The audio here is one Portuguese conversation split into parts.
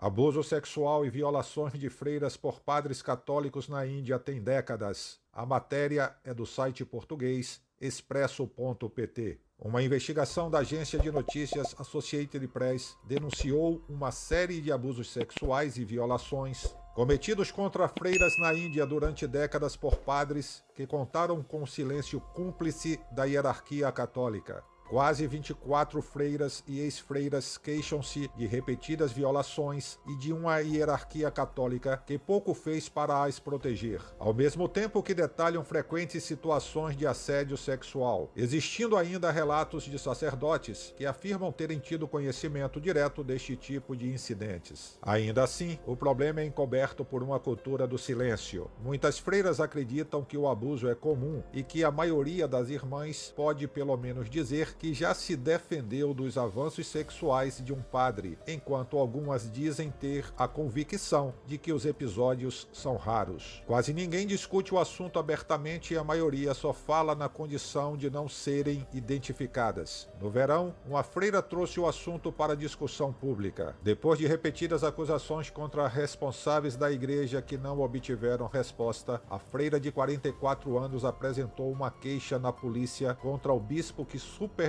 Abuso sexual e violações de freiras por padres católicos na Índia tem décadas. A matéria é do site português expresso.pt. Uma investigação da agência de notícias Associated Press denunciou uma série de abusos sexuais e violações cometidos contra freiras na Índia durante décadas por padres que contaram com o silêncio cúmplice da hierarquia católica. Quase 24 freiras e ex-freiras queixam-se de repetidas violações e de uma hierarquia católica que pouco fez para as proteger, ao mesmo tempo que detalham frequentes situações de assédio sexual, existindo ainda relatos de sacerdotes que afirmam terem tido conhecimento direto deste tipo de incidentes. Ainda assim, o problema é encoberto por uma cultura do silêncio. Muitas freiras acreditam que o abuso é comum e que a maioria das irmãs pode pelo menos dizer que já se defendeu dos avanços sexuais de um padre, enquanto algumas dizem ter a convicção de que os episódios são raros. Quase ninguém discute o assunto abertamente e a maioria só fala na condição de não serem identificadas. No verão, uma freira trouxe o assunto para discussão pública. Depois de repetidas acusações contra responsáveis da igreja que não obtiveram resposta, a freira de 44 anos apresentou uma queixa na polícia contra o bispo que supervisiona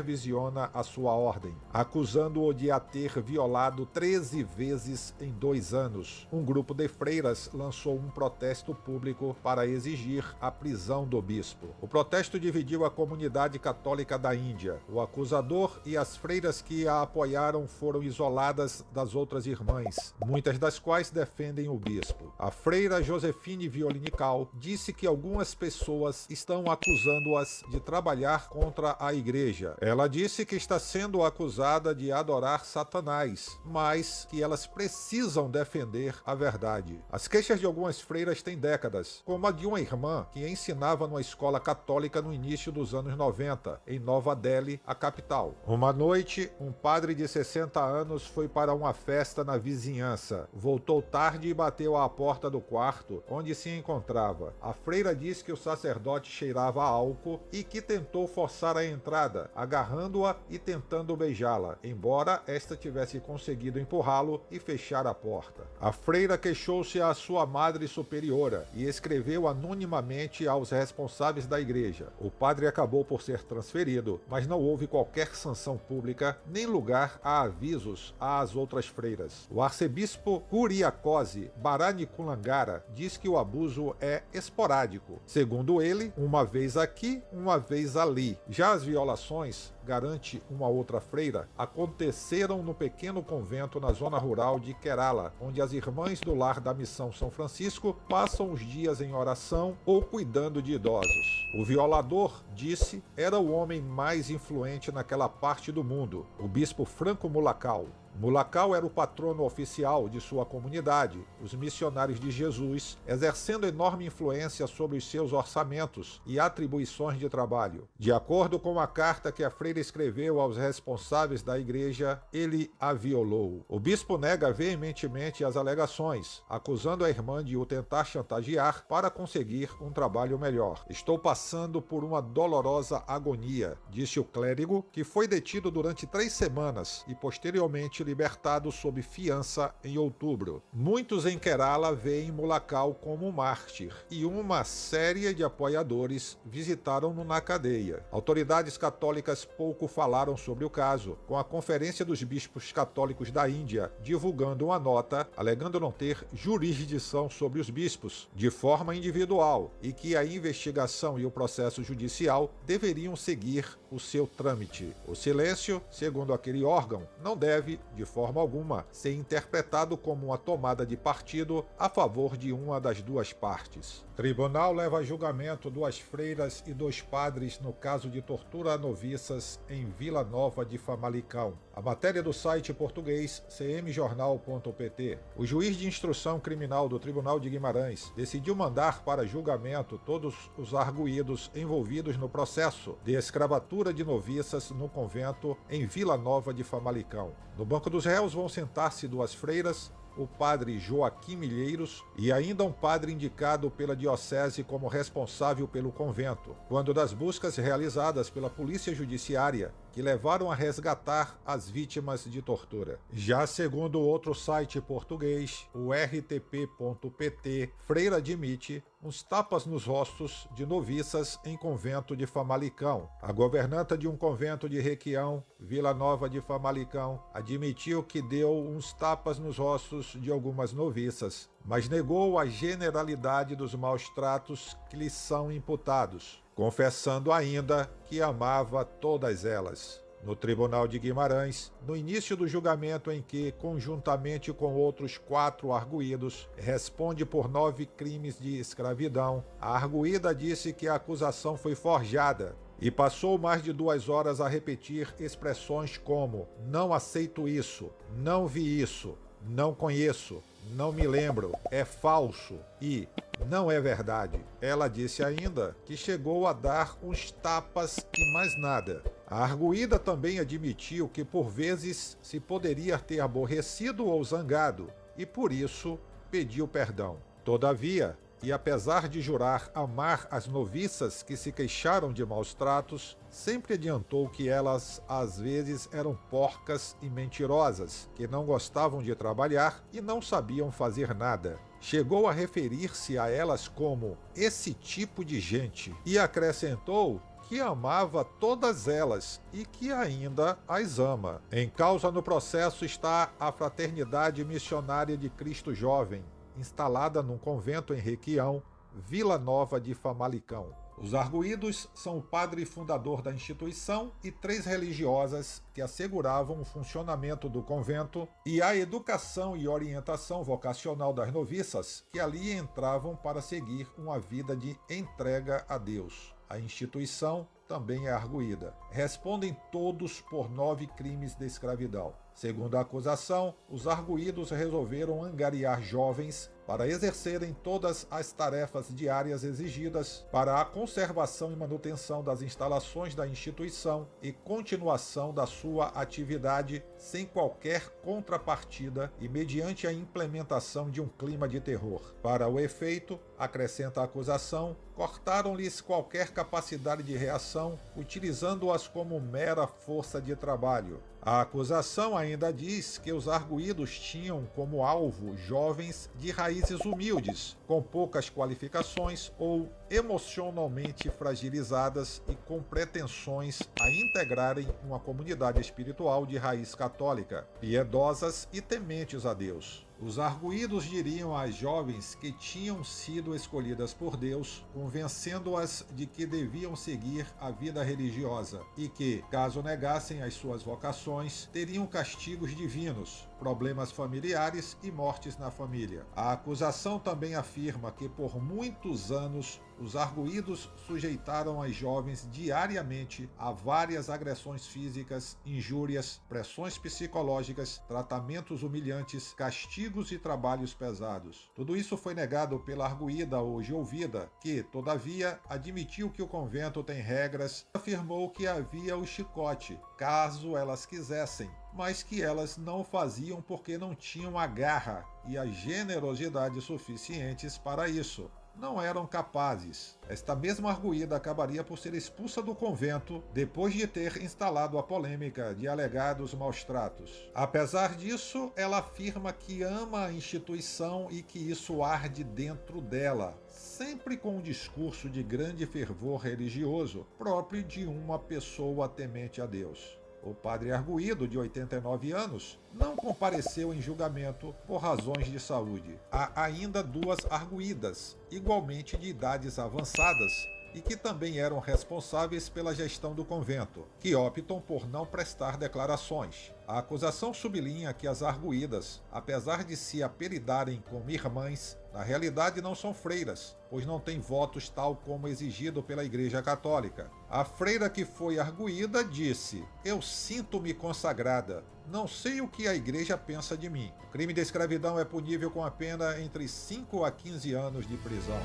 a sua ordem, acusando-o de a ter violado 13 vezes em 2 anos. Um grupo de freiras lançou um protesto público para exigir a prisão do bispo. O protesto dividiu a comunidade católica da Índia. O acusador e as freiras que a apoiaram foram isoladas das outras irmãs, muitas das quais defendem o bispo. A freira Josefine Violinical disse que algumas pessoas estão acusando-as de trabalhar contra a igreja. Ela disse que está sendo acusada de adorar Satanás, mas que elas precisam defender a verdade. As queixas de algumas freiras têm décadas, como a de uma irmã que ensinava numa escola católica no início dos anos 90, em Nova Delhi, a capital. Uma noite, um padre de 60 anos foi para uma festa na vizinhança. Voltou tarde e bateu à porta do quarto onde se encontrava. A freira disse que o sacerdote cheirava a álcool e que tentou forçar a entrada, agarrando-a e tentando beijá-la, embora esta tivesse conseguido empurrá-lo e fechar a porta. A freira queixou-se à sua madre superiora e escreveu anonimamente aos responsáveis da igreja. O padre acabou por ser transferido, mas não houve qualquer sanção pública nem lugar a avisos às outras freiras. O arcebispo Kuriakose Bharanikulangara diz que o abuso é esporádico. Segundo ele, uma vez aqui, uma vez ali. Já as violações, garante uma outra freira, aconteceram no pequeno convento na zona rural de Kerala, onde as irmãs do lar da Missão São Francisco passam os dias em oração ou cuidando de idosos. O violador, disse, era o homem mais influente naquela parte do mundo, o bispo Franco Mulakal. Mulakal era o patrono oficial de sua comunidade, os missionários de Jesus, exercendo enorme influência sobre os seus orçamentos e atribuições de trabalho. De acordo com a carta que a freira escreveu aos responsáveis da igreja, ele a violou. O bispo nega veementemente as alegações, acusando a irmã de o tentar chantagear para conseguir um trabalho melhor. Estou passando por uma dolorosa agonia, disse o clérigo, que foi detido durante 3 semanas e posteriormente libertado sob fiança em outubro. Muitos em Kerala veem Mulakal como um mártir e uma série de apoiadores visitaram-no na cadeia. Autoridades católicas pouco falaram sobre o caso, com a Conferência dos Bispos Católicos da Índia divulgando uma nota alegando não ter jurisdição sobre os bispos de forma individual e que a investigação e o processo judicial deveriam seguir o seu trâmite. O silêncio, segundo aquele órgão, não deve de forma alguma, ser interpretado como uma tomada de partido a favor de uma das duas partes. Tribunal leva a julgamento 2 freiras e 2 padres no caso de tortura a noviças em Vila Nova de Famalicão. A matéria do site português cmjornal.pt. O juiz de instrução criminal do Tribunal de Guimarães decidiu mandar para julgamento todos os arguidos envolvidos no processo de escravatura de noviças no convento em Vila Nova de Famalicão. No banco dos réus vão sentar-se 2 freiras, o padre Joaquim Milheiros e ainda um padre indicado pela diocese como responsável pelo convento, quando das buscas realizadas pela Polícia Judiciária, que levaram a resgatar as vítimas de tortura. Já segundo outro site português, o rtp.pt, Freira admite uns tapas nos rostos de noviças em convento de Famalicão. A governanta de um convento de Requião, Vila Nova de Famalicão, admitiu que deu uns tapas nos rostos de algumas noviças, mas negou a generalidade dos maus tratos que lhes são imputados, confessando ainda que amava todas elas. No Tribunal de Guimarães, no início do julgamento em que, conjuntamente com outros 4 arguidos, responde por 9 crimes de escravidão, a arguida disse que a acusação foi forjada e passou mais de 2 horas a repetir expressões como "não aceito isso", "não vi isso", "não conheço", "não me lembro", "é falso" e "não é verdade". Ela disse ainda que chegou a dar uns tapas e mais nada. A arguida também admitiu que por vezes se poderia ter aborrecido ou zangado e por isso pediu perdão. Todavia, e apesar de jurar amar as noviças que se queixaram de maus tratos, sempre adiantou que elas às vezes eram porcas e mentirosas, que não gostavam de trabalhar e não sabiam fazer nada. Chegou a referir-se a elas como "esse tipo de gente" e acrescentou que amava todas elas e que ainda as ama. Em causa no processo está a Fraternidade Missionária de Cristo Jovem, instalada num convento em Requião, Vila Nova de Famalicão. Os arguidos são o padre fundador da instituição e 3 religiosas que asseguravam o funcionamento do convento e a educação e orientação vocacional das noviças que ali entravam para seguir uma vida de entrega a Deus. A instituição também é arguída. Respondem todos por 9 crimes de escravidão. Segundo a acusação, os arguídos resolveram angariar jovens para exercerem todas as tarefas diárias exigidas para a conservação e manutenção das instalações da instituição e continuação da sua atividade sem qualquer contrapartida e mediante a implementação de um clima de terror. Para o efeito, acrescenta a acusação, cortaram-lhes qualquer capacidade de reação, utilizando-as como mera força de trabalho. A acusação ainda diz que os arguídos tinham como alvo jovens de raízes humildes, com poucas qualificações ou emocionalmente fragilizadas e com pretensões a integrarem uma comunidade espiritual de raiz católica, piedosas e tementes a Deus. Os arguídos diriam às jovens que tinham sido escolhidas por Deus, convencendo-as de que deviam seguir a vida religiosa e que, caso negassem as suas vocações, teriam castigos divinos, problemas familiares e mortes na família. A acusação também afirma que por muitos anos os arguídos sujeitaram as jovens diariamente a várias agressões físicas, injúrias, pressões psicológicas, tratamentos humilhantes, castigos e trabalhos pesados. Tudo isso foi negado pela arguída hoje ouvida, que, todavia, admitiu que o convento tem regras, afirmou que havia o chicote, caso elas quisessem, mas que elas não faziam porque não tinham a garra e a generosidade suficientes para isso. Não eram capazes. Esta mesma arguída acabaria por ser expulsa do convento depois de ter instalado a polêmica de alegados maus tratos. Apesar disso, ela afirma que ama a instituição e que isso arde dentro dela, sempre com um discurso de grande fervor religioso, próprio de uma pessoa temente a Deus. O padre arguído, de 89 anos, não compareceu em julgamento por razões de saúde. Há ainda 2 arguídas, igualmente de idades avançadas, e que também eram responsáveis pela gestão do convento, que optam por não prestar declarações. A acusação sublinha que as arguídas, apesar de se apelidarem como irmãs, na realidade não são freiras, pois não têm votos tal como exigido pela Igreja Católica. A freira que foi arguída disse: "Eu sinto-me consagrada. Não sei o que a Igreja pensa de mim." O crime de escravidão é punível com a pena entre 5 a 15 anos de prisão.